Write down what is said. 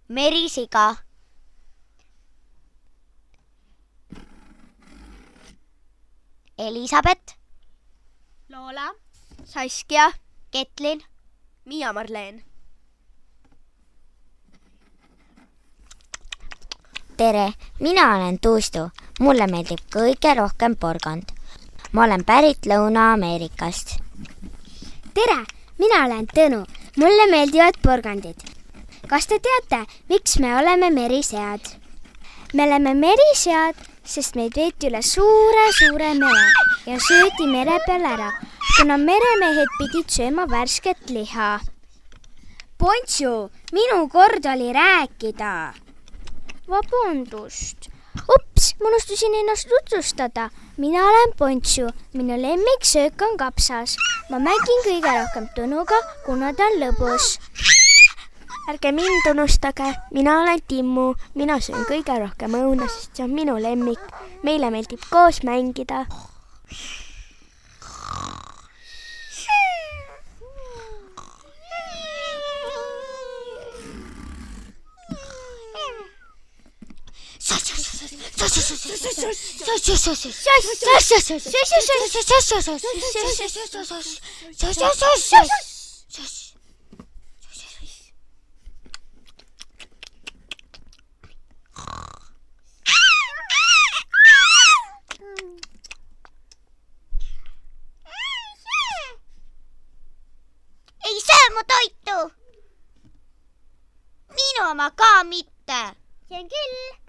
Merisiga. Elisabeth. Loola. Saskia. Ketlin. Miia-Marleen. Tere, mina olen Tuustu. Mulle meeldib kõige rohkem porgand. Ma olen pärit Lõuna-Ameerikast. Tere, mina olen Tõnu. Mulle meeldivad porgandid. Kas te teate, miks me oleme merisead? Me oleme merisead, sest meid veeti üle suure mere ja söödi mere peal ära, kuna meremehed pidid sööma värsket liha. Pontsu, minu kord oli rääkida. Vabandust. Ups, ma unustasin ennast tutvustada. Mina olen Pontsu. Minu lemmiksöök on kapsas. Ma mängin kõige rohkem Tõnuga, kuna ta on lõbus. Ärge mind unustage, mina olen Timmu. Mina söön kõige rohkem õuna, sest see on minu lemmik. Meile meeldib koos mängida. Ei söö mu toitu. Minu oma ka mitte. See on küll.